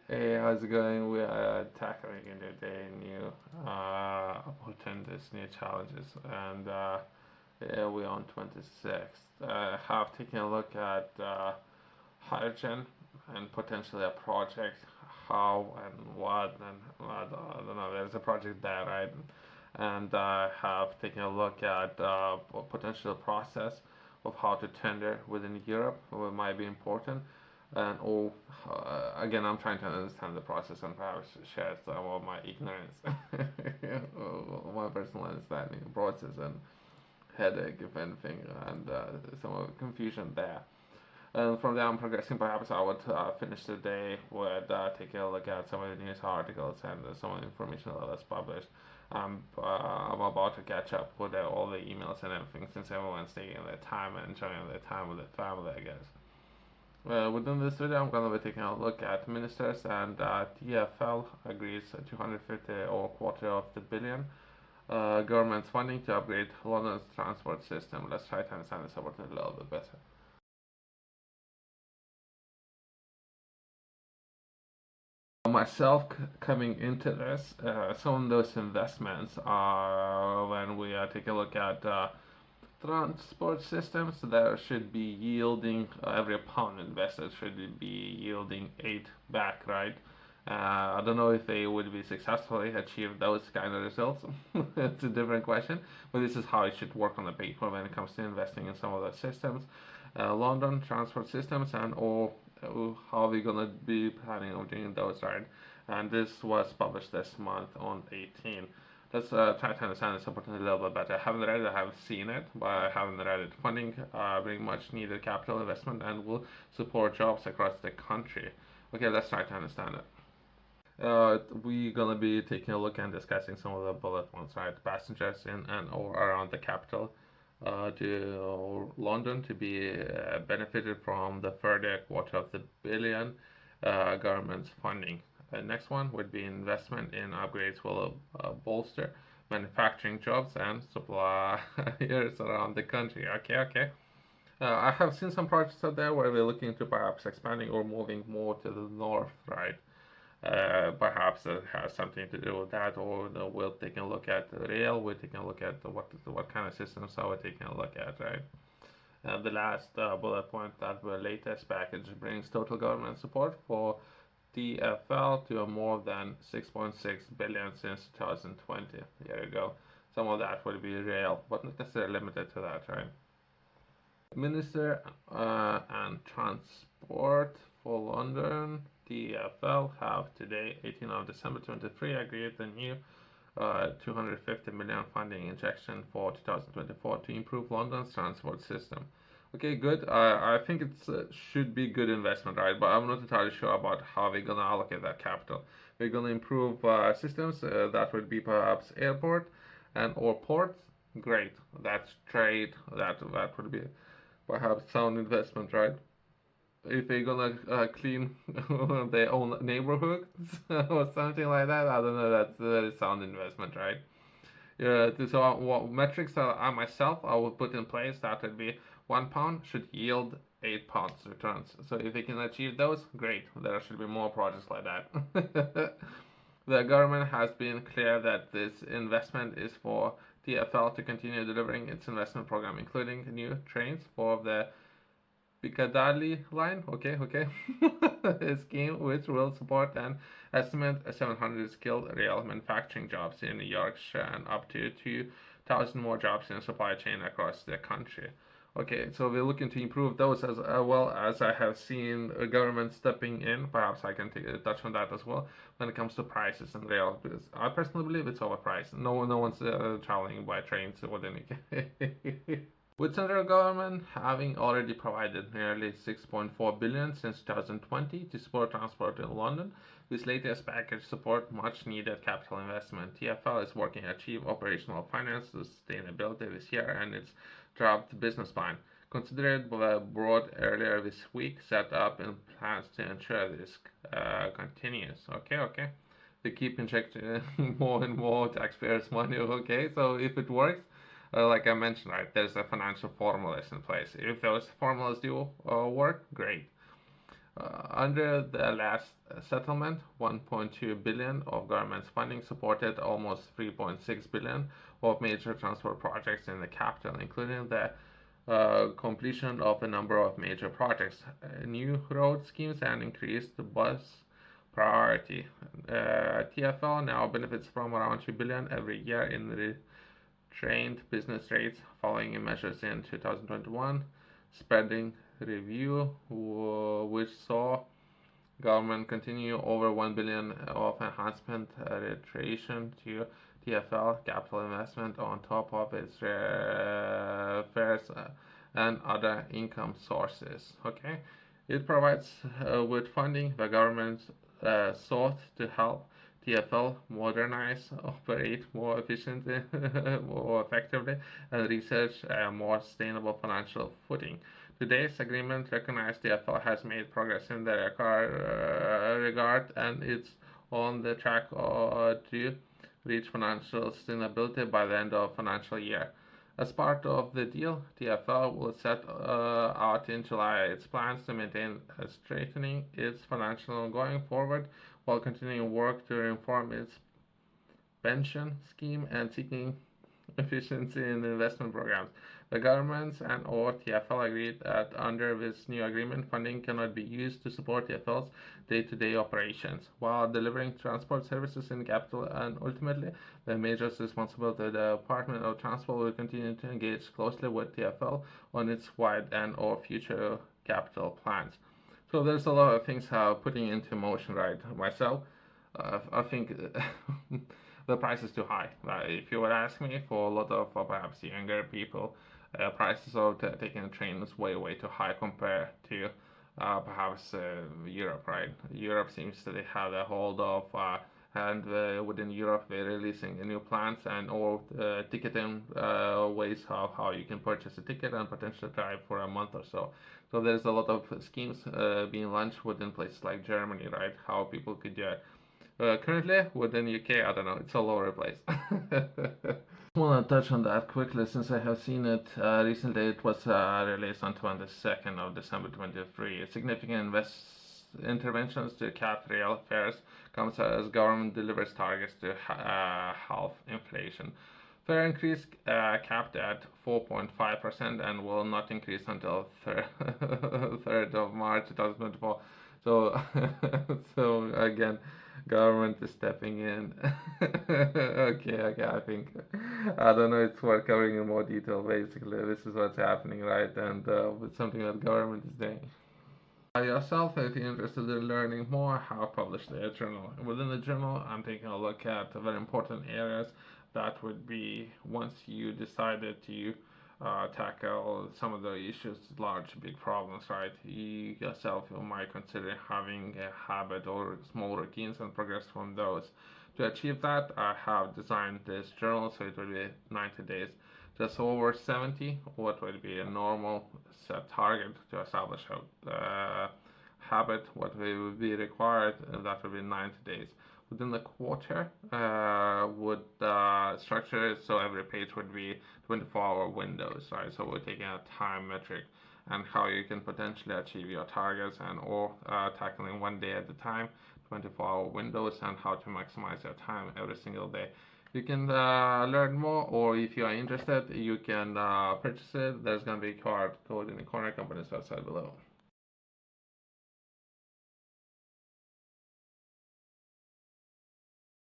Hey, how's it going? We are tackling in today new opportunities, new challenges, and yeah, we're on 26th. Have taken a look at hydrogen and potentially a project, how and what, and I don't know. There's a project there, right? And have taken a look at potential process of how to tender within Europe, what might be important and all again I'm trying to understand the process and perhaps share some of my ignorance my personal understanding of the process and headache if anything and some of the confusion there and from there I'm progressing. Perhaps I would finish the day with taking a look at some of the news articles and some of the information that was published. I'm about to catch up with all the emails and everything since everyone's taking their time and enjoying their time with their family, I guess. Within this video, I'm going to be taking a look at ministers and TfL agrees 250 or quarter of the billion government's funding to upgrade London's transport system. Let's try to understand this about a little bit better. Myself coming into this, some of those investments are when we take a look at transport systems that should be yielding every pound invested should be yielding 8 back, right? I don't know if they would be successfully achieve those kind of results. It's a different question, but this is how it should work on the paper when it comes to investing in some of the systems, London transport systems, and all how we're gonna be planning on doing those, right? And this was published this month on 18. Let's try to understand this opportunity a little bit better. I haven't read it, I haven't seen it, but I haven't read it. Funding bring much needed capital investment and will support jobs across the country. Okay, let's try to understand it. We're gonna be taking a look and discussing some of the bullet points, right? Passengers in and or around the capital to London to be benefited from the further quarter of the billion government's funding. Next one would be investment in upgrades will bolster manufacturing jobs and suppliers around the country. Okay, okay. I have seen some projects out there where we're looking to perhaps expanding or moving more to the north, right? Perhaps it has something to do with that, or we're taking a look at the rail. We're taking a look at what kind of systems are we taking a look at, right? The last bullet point that the latest package brings total government support for TfL to a more than 6.6 billion since 2020. There you go. Some of that will be rail, but not necessarily limited to that, right? Minister and Transport for London, TfL, have today, 18th of December 23, agreed the new 250 million funding injection for 2024 to improve London's transport system. Okay, good. I think it should be good investment, right? But I'm not entirely sure about how we're gonna allocate that capital. We're gonna improve systems that would be perhaps airport and or ports. Great. That's trade. That would be perhaps sound investment, right? If they're gonna clean their own neighborhoods or something like that, I don't know. That's a very sound investment, right? Yeah. So what metrics I myself I would put in place that would be £1 should yield £8 returns. So if they can achieve those, great. There should be more projects like that. The government has been clear that this investment is for TfL to continue delivering its investment program, including new trains for the Piccadilly line, okay, okay, a scheme which will support an estimate 700 skilled rail manufacturing jobs in Yorkshire and up to 2,000 more jobs in supply chain across the country. Okay, so we're looking to improve those as well as I have seen the government stepping in. Perhaps I can touch on that as well when it comes to prices and rail, because I personally believe it's overpriced. No one's traveling by trains within UK. With central government having already provided nearly 6.4 billion since 2020 to support transport in London, this latest package support much needed capital investment. TfL is working to achieve operational finance sustainability this year and its draft business plan. Considered broad earlier this week, set up in plans to ensure this continues. Okay, okay. They keep injecting more and more taxpayers' money. Okay, so if it works, like I mentioned, right, there's a financial formulas in place. If those formulas do work, great. Under the last settlement, 1.2 billion of government's funding supported almost 3.6 billion of major transport projects in the capital, including the completion of a number of major projects, new road schemes, and increased bus priority. TfL now benefits from around 2 billion every year in retrained business rates following measures in 2021, spending review, which saw government continue over 1 billion of enhancement reiteration to TfL capital investment on top of its fares and other income sources. Okay, it provides with funding the government sought to help TfL modernize, operate more efficiently, more effectively, and research a more sustainable financial footing. Today's agreement recognizes TfL has made progress in the regard and it's on the track to reach financial sustainability by the end of financial year. As part of the deal, TfL will set out in July its plans to maintain strengthening its financial going forward while continuing work to reform its pension scheme and seeking efficiency in investment programs. The governments and or TfL agreed that under this new agreement, funding cannot be used to support TfL's day-to-day operations, while delivering transport services in the capital, and ultimately the measures responsible to the Department of Transport will continue to engage closely with TfL on its wide and or future capital plans. So there's a lot of things putting into motion, right? Myself, I think the price is too high. If you would ask me, for a lot of perhaps younger people, prices of taking a train is way too high compared to perhaps Europe, right? Europe seems to have a hold of, and within Europe they're releasing new plans and all ticketing ways how you can purchase a ticket and potentially drive for a month or so. So there's a lot of schemes being launched within places like Germany, right? How people could do it. Currently within UK, I don't know, it's all over the place. I want to touch on that quickly since I have seen it recently. It was released on 22nd of December 23. Significant interventions to cap rail fares comes as government delivers targets to halve inflation. Fare increase capped at 4.5% and will not increase until 3rd of March 2024. So, so again, government is stepping in. Okay, I think I don't know. It's worth covering in more detail. Basically, this is what's happening, right? And it's something that government is doing. Yourself, if you're interested in learning more, how publish the journal. Within the journal, I'm taking a look at very important areas. That would be once you decided to tackle some of the issues, large, big problems, right? You yourself you might consider having a habit or small routines and progress from those. To achieve that, I have designed this journal so it will be 90 days. Just over 70, what would be a normal set target to establish a habit, what would be required, that would be 90 days. Within the quarter, would structure it so every page would be 24-hour windows, right? So we're taking a time metric and how you can potentially achieve your targets and or tackling one day at a time, 24-hour windows, and how to maximize your time every single day. You can learn more, or if you are interested, you can purchase it. There's going to be a code in the corner, company's website below.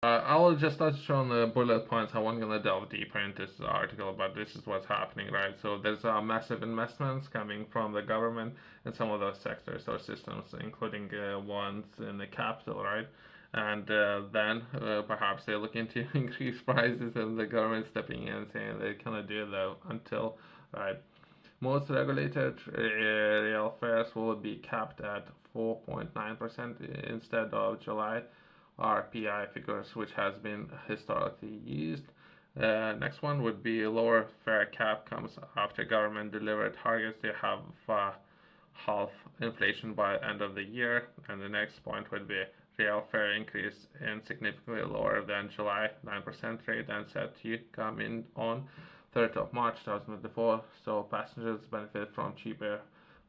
I will just touch on the bullet points. I won't gonna delve deeper into this article, but this is what's happening, right? So there's massive investments coming from the government in some of those sectors or systems, including ones in the capital, right? And then perhaps they're looking to increase prices, and the government stepping in and saying they cannot do that until, right? Most regulated rail fares will be capped at 4.9% instead of July RPI figures, which has been historically used. Next one would be lower fare cap comes after government delivered targets to have half inflation by end of the year. And the next point would be rail fare increase in significantly lower than July 9% rate and set to come in on 3rd of March 2024. So passengers benefit from cheaper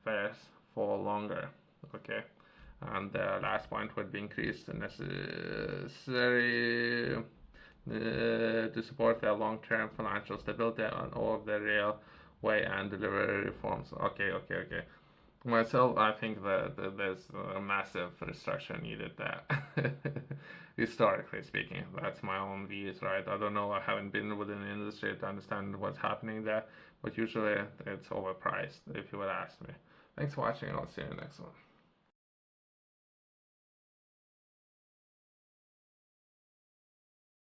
fares for longer. Okay. And the last point would be increased the necessary to support their long-term financial stability on all of the railway and delivery reforms. Okay. Myself, I think that there's a massive restructure needed there. Historically speaking, that's my own views, right? I don't know. I haven't been within the industry to understand what's happening there, but usually it's overpriced, if you would ask me. Thanks for watching, and I'll see you in the next one.